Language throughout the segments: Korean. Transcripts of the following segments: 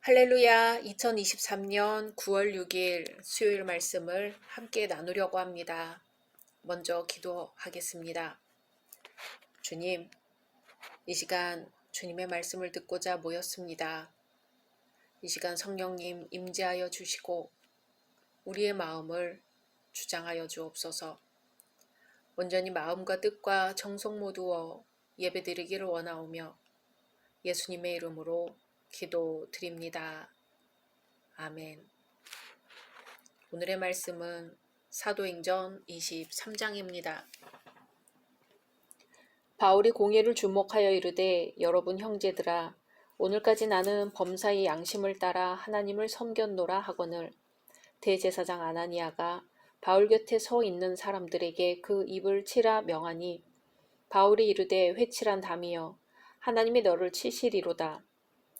할렐루야, 2023년 9월 6일 수요일 말씀을 함께 나누려고 합니다. 먼저 기도하겠습니다. 주님, 이 시간 주님의 말씀을 듣고자 모였습니다. 이 시간 성령님 임재하여 주시고 우리의 마음을 주장하여 주옵소서. 온전히 마음과 뜻과 정성 모두어 예배드리기를 원하오며 예수님의 이름으로 기도드립니다. 아멘. 오늘의 말씀은 사도행전 23장입니다. 바울이 공회를 주목하여 이르되 여러분 형제들아 오늘까지 나는 범사의 양심을 따라 하나님을 섬겼노라 하거늘 대제사장 아나니아가 바울 곁에 서 있는 사람들에게 그 입을 치라 명하니 바울이 이르되 회칠한 담이여 하나님이 너를 치시리로다.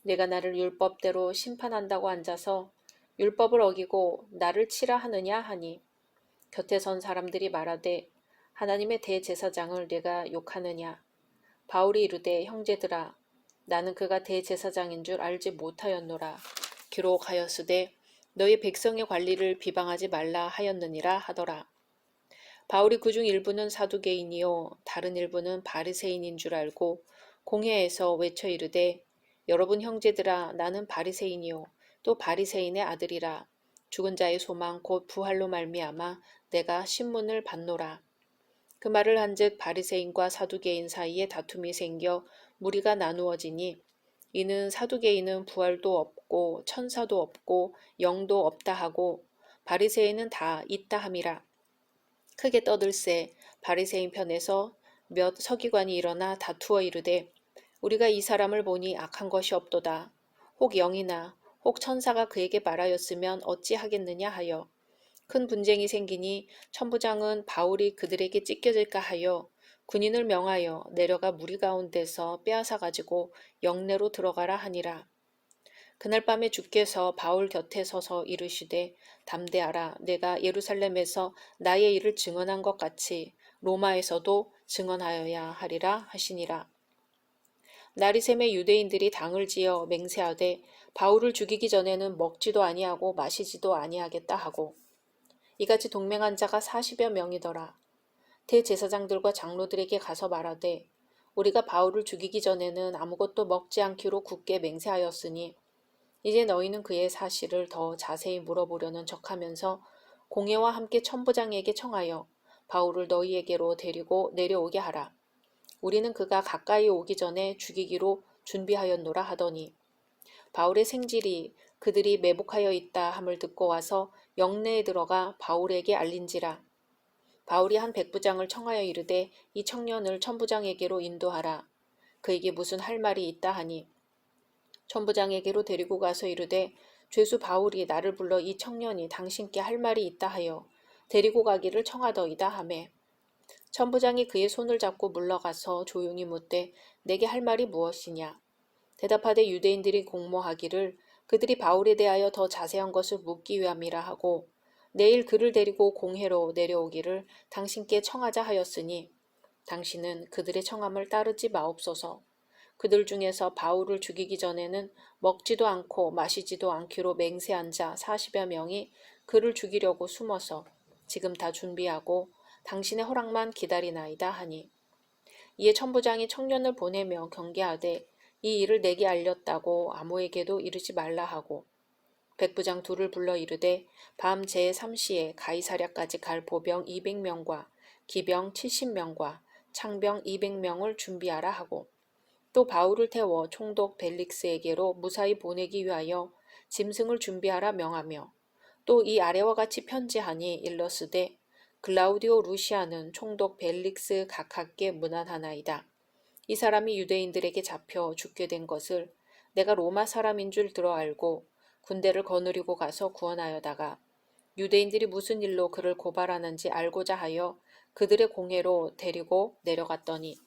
내가 나를 율법대로 심판한다고 앉아서 율법을 어기고 나를 치라 하느냐 하니 곁에 선 사람들이 말하되 하나님의 대제사장을 내가 욕하느냐. 바울이 이르되 형제들아 나는 그가 대제사장인 줄 알지 못하였노라. 기록하였으되 너희 백성의 관리를 비방하지 말라 하였느니라 하더라. 바울이 그중 일부는 사두개인이요 다른 일부는 바리새인인 줄 알고 공회에서 외쳐 이르되 여러분 형제들아 나는 바리새인이요 또 바리새인의 아들이라. 죽은 자의 소망 곧 부활로 말미암아 내가 신문을 받노라. 그 말을 한즉 바리새인과 사두개인 사이에 다툼이 생겨 무리가 나누어지니 이는 사두개인은 부활도 없고 천사도 없고 영도 없다 하고 바리새인은 다 있다 함이라. 크게 떠들세 바리새인 편에서 몇 서기관이 일어나 다투어 이르되 우리가 이 사람을 보니 악한 것이 없도다. 혹 영이나 혹 천사가 그에게 말하였으면 어찌 하겠느냐 하여 큰 분쟁이 생기니 천부장은 바울이 그들에게 찢겨질까 하여 군인을 명하여 내려가 무리 가운데서 빼앗아 가지고 영내로 들어가라 하니라. 그날 밤에 주께서 바울 곁에 서서 이르시되 담대하라. 내가 예루살렘에서 나의 일을 증언한 것 같이 로마에서도 증언하여야 하리라 하시니라. 날이 새매 유대인들이 당을 지어 맹세하되 바울을 죽이기 전에는 먹지도 아니하고 마시지도 아니하겠다 하고 이같이 동맹한 자가 40여 명이더라. 대제사장들과 장로들에게 가서 말하되 우리가 바울을 죽이기 전에는 아무것도 먹지 않기로 굳게 맹세하였으니 이제 너희는 그의 사실을 더 자세히 물어보려는 척하면서 공회와 함께 천부장에게 청하여 바울을 너희에게로 데리고 내려오게 하라. 우리는 그가 가까이 오기 전에 죽이기로 준비하였노라 하더니 바울의 생질이 그들이 매복하여 있다 함을 듣고 와서 영내에 들어가 바울에게 알린지라. 바울이 한 백부장을 청하여 이르되 이 청년을 천부장에게로 인도하라. 그에게 무슨 할 말이 있다 하니 천부장에게로 데리고 가서 이르되 죄수 바울이 나를 불러 이 청년이 당신께 할 말이 있다 하여 데리고 가기를 청하더이다 하매 천부장이 그의 손을 잡고 물러가서 조용히 묻되 내게 할 말이 무엇이냐. 대답하되 유대인들이 공모하기를 그들이 바울에 대하여 더 자세한 것을 묻기 위함이라 하고 내일 그를 데리고 공회로 내려오기를 당신께 청하자 하였으니 당신은 그들의 청함을 따르지 마옵소서. 그들 중에서 바울을 죽이기 전에는 먹지도 않고 마시지도 않기로 맹세한 자 40여 명이 그를 죽이려고 숨어서 지금 다 준비하고 당신의 허락만 기다리나이다 하니 이에 천부장이 청년을 보내며 경계하되 이 일을 내게 알렸다고 아무에게도 이르지 말라 하고 백부장 둘을 불러 이르되 밤 제3시에 가이사랴까지 갈 보병 200명과 기병 70명과 창병 200명을 준비하라 하고 또 바울을 태워 총독 벨릭스에게로 무사히 보내기 위하여 짐승을 준비하라 명하며 또 이 아래와 같이 편지하니 일러스되 글라우디오 루시아는 총독 벨릭스 각하께 문안하나이다. 이 사람이 유대인들에게 잡혀 죽게 된 것을 내가 로마 사람인 줄 들어 알고 군대를 거느리고 가서 구원하여다가 유대인들이 무슨 일로 그를 고발하는지 알고자 하여 그들의 공회로 데리고 내려갔더니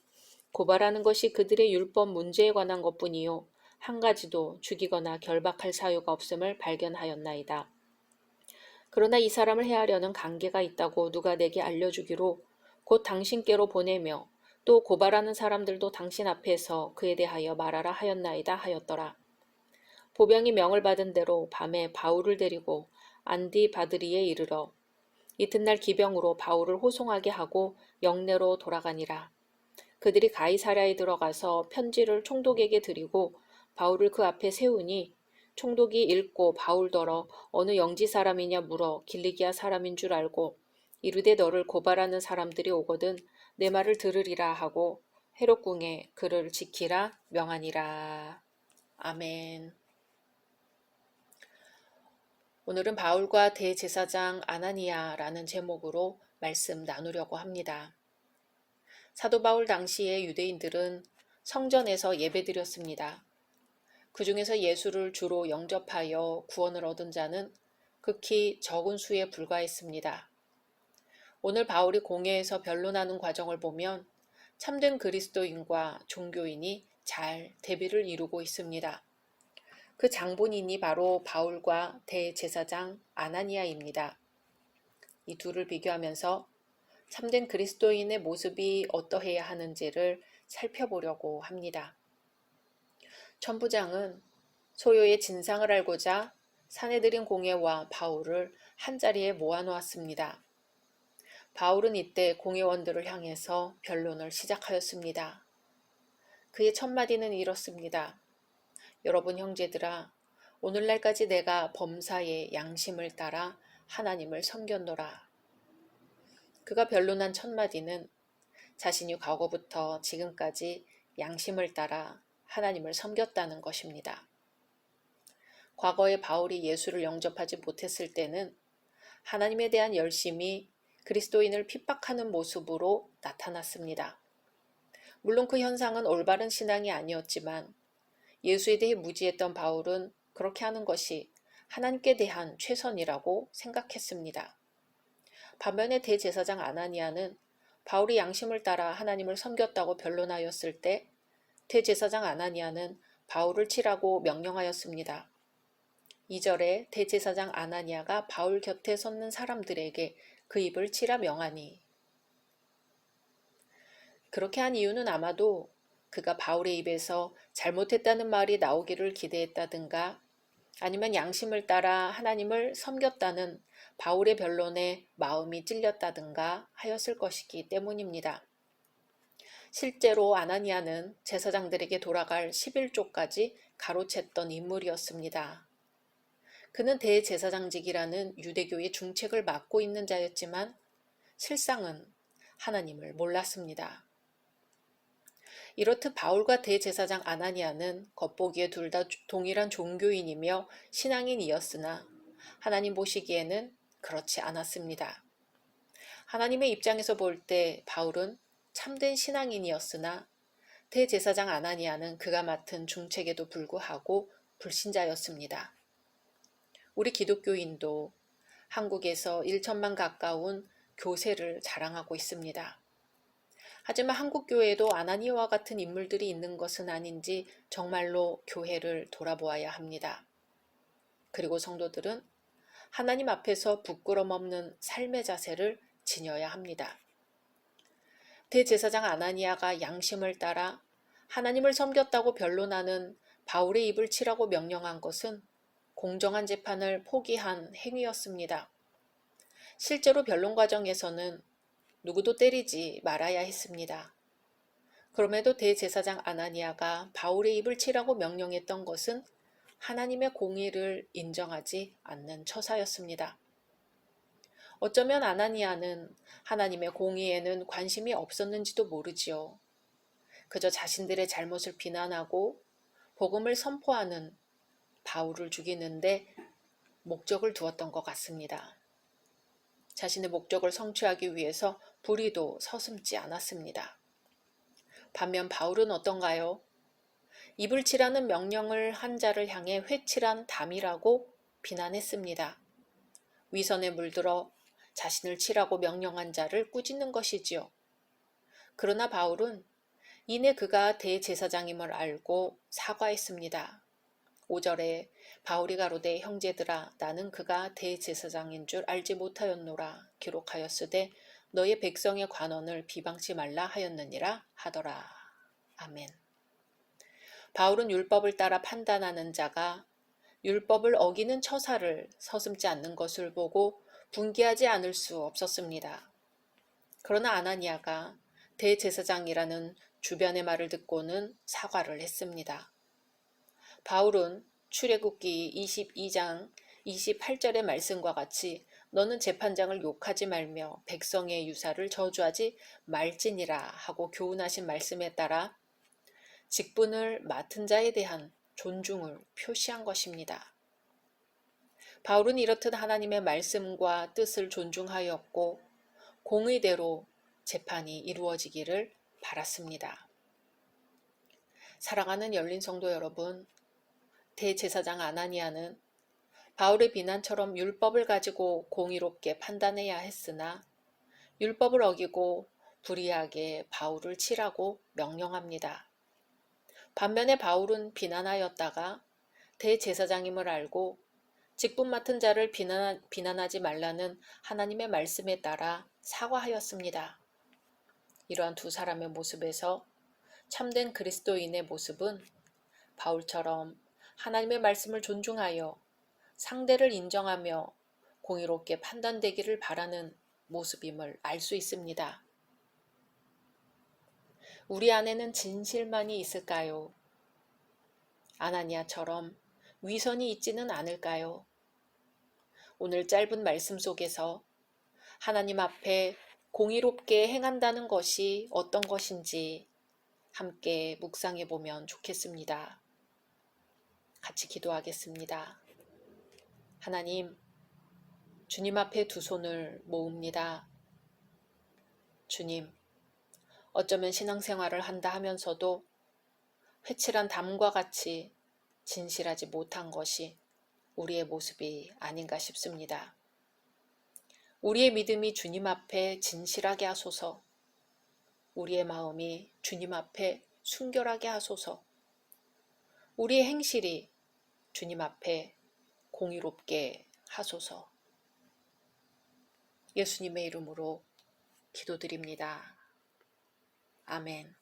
고발하는 것이 그들의 율법 문제에 관한 것뿐이요 한 가지도 죽이거나 결박할 사유가 없음을 발견하였나이다. 그러나 이 사람을 해하려는 관계가 있다고 누가 내게 알려주기로 곧 당신께로 보내며 또 고발하는 사람들도 당신 앞에서 그에 대하여 말하라 하였나이다 하였더라. 보병이 명을 받은 대로 밤에 바울을 데리고 안디바드리에 이르러 이튿날 기병으로 바울을 호송하게 하고 영내로 돌아가니라. 그들이 가이사랴에 들어가서 편지를 총독에게 드리고 바울을 그 앞에 세우니 총독이 읽고 바울더러 어느 영지 사람이냐 물어 길리기아 사람인 줄 알고 이르되 너를 고발하는 사람들이 오거든 내 말을 들으리라 하고 헤롯궁에 그를 지키라 명하니라. 아멘. 오늘은 바울과 대제사장 아나니아라는 제목으로 말씀 나누려고 합니다. 사도 바울 당시에 유대인들은 성전에서 예배드렸습니다. 그 중에서 예수를 주로 영접하여 구원을 얻은 자는 극히 적은 수에 불과했습니다. 오늘 바울이 공회에서 변론하는 과정을 보면 참된 그리스도인과 종교인이 잘 대비를 이루고 있습니다. 그 장본인이 바로 바울과 대제사장 아나니아입니다. 이 둘을 비교하면서 참된 그리스도인의 모습이 어떠해야 하는지를 살펴보려고 합니다. 천부장은 소요의 진상을 알고자 사내들인 공회와 바울을 한자리에 모아놓았습니다. 바울은 이때 공회원들을 향해서 변론을 시작하였습니다. 그의 첫 마디는 이렇습니다. 여러분 형제들아, 오늘날까지 내가 범사의 양심을 따라 하나님을 섬겼노라. 그가 변론한 첫 마디는 자신이 과거부터 지금까지 양심을 따라 하나님을 섬겼다는 것입니다. 과거에 바울이 예수를 영접하지 못했을 때는 하나님에 대한 열심이 그리스도인을 핍박하는 모습으로 나타났습니다. 물론 그 현상은 올바른 신앙이 아니었지만 예수에 대해 무지했던 바울은 그렇게 하는 것이 하나님께 대한 최선이라고 생각했습니다. 반면에 대제사장 아나니아는 바울이 양심을 따라 하나님을 섬겼다고 변론하였을 때 대제사장 아나니아는 바울을 치라고 명령하였습니다. 2절에 대제사장 아나니아가 바울 곁에 섰는 사람들에게 그 입을 치라 명하니. 그렇게 한 이유는 아마도 그가 바울의 입에서 잘못했다는 말이 나오기를 기대했다든가 아니면 양심을 따라 하나님을 섬겼다는 바울의 변론에 마음이 찔렸다든가 하였을 것이기 때문입니다. 실제로 아나니아는 제사장들에게 돌아갈 11조까지 가로챘던 인물이었습니다. 그는 대제사장직이라는 유대교의 중책을 맡고 있는 자였지만 실상은 하나님을 몰랐습니다. 이렇듯 바울과 대제사장 아나니아는 겉보기에 둘 다 동일한 종교인이며 신앙인이었으나 하나님 보시기에는 그렇지 않았습니다. 하나님의 입장에서 볼 때 바울은 참된 신앙인이었으나 대제사장 아나니아는 그가 맡은 중책에도 불구하고 불신자였습니다. 우리 기독교인도 한국에서 1천만 가까운 교세를 자랑하고 있습니다. 하지만 한국 교회에도 아나니아와 같은 인물들이 있는 것은 아닌지 정말로 교회를 돌아보아야 합니다. 그리고 성도들은 하나님 앞에서 부끄럼 없는 삶의 자세를 지녀야 합니다. 대제사장 아나니아가 양심을 따라 하나님을 섬겼다고 변론하는 바울의 입을 치라고 명령한 것은 공정한 재판을 포기한 행위였습니다. 실제로 변론 과정에서는 누구도 때리지 말아야 했습니다. 그럼에도 대제사장 아나니아가 바울의 입을 치라고 명령했던 것은 하나님의 공의를 인정하지 않는 처사였습니다. 어쩌면 아나니아는 하나님의 공의에는 관심이 없었는지도 모르지요. 그저 자신들의 잘못을 비난하고 복음을 선포하는 바울을 죽이는데 목적을 두었던 것 같습니다. 자신의 목적을 성취하기 위해서 불의도 서슴지 않았습니다. 반면 바울은 어떤가요? 입을 치라는 명령을 한 자를 향해 회칠한 담이라고 비난했습니다. 위선에 물들어 자신을 치라고 명령한 자를 꾸짖는 것이지요. 그러나 바울은 이내 그가 대제사장임을 알고 사과했습니다. 5절에 바울이 가로되 형제들아 나는 그가 대제사장인 줄 알지 못하였노라 기록하였으되 너의 백성의 관원을 비방치 말라 하였느니라 하더라. 아멘. 바울은 율법을 따라 판단하는 자가 율법을 어기는 처사를 서슴지 않는 것을 보고 분개하지 않을 수 없었습니다. 그러나 아나니아가 대제사장이라는 주변의 말을 듣고는 사과를 했습니다. 바울은 출애굽기 22장 28절의 말씀과 같이 너는 재판장을 욕하지 말며 백성의 유사를 저주하지 말지니라 하고 교훈하신 말씀에 따라 직분을 맡은 자에 대한 존중을 표시한 것입니다. 바울은 이렇듯 하나님의 말씀과 뜻을 존중하였고 공의대로 재판이 이루어지기를 바랐습니다. 사랑하는 열린 성도 여러분, 대제사장 아나니아는 바울의 비난처럼 율법을 가지고 공의롭게 판단해야 했으나 율법을 어기고 불의하게 바울을 치라고 명령합니다. 반면에 바울은 비난하였다가 대제사장임을 알고 직분 맡은 자를 비난하지 말라는 하나님의 말씀에 따라 사과하였습니다. 이러한 두 사람의 모습에서 참된 그리스도인의 모습은 바울처럼 하나님의 말씀을 존중하여 상대를 인정하며 공의롭게 판단되기를 바라는 모습임을 알 수 있습니다. 우리 안에는 진실만이 있을까요? 아나니아처럼 위선이 있지는 않을까요? 오늘 짧은 말씀 속에서 하나님 앞에 공의롭게 행한다는 것이 어떤 것인지 함께 묵상해 보면 좋겠습니다. 같이 기도하겠습니다. 하나님, 주님 앞에 두 손을 모읍니다. 주님, 어쩌면 신앙생활을 한다 하면서도 회칠한 담과 같이 진실하지 못한 것이 우리의 모습이 아닌가 싶습니다. 우리의 믿음이 주님 앞에 진실하게 하소서, 우리의 마음이 주님 앞에 순결하게 하소서, 우리의 행실이 주님 앞에 공의롭게 하소서. 예수님의 이름으로 기도드립니다. 아멘.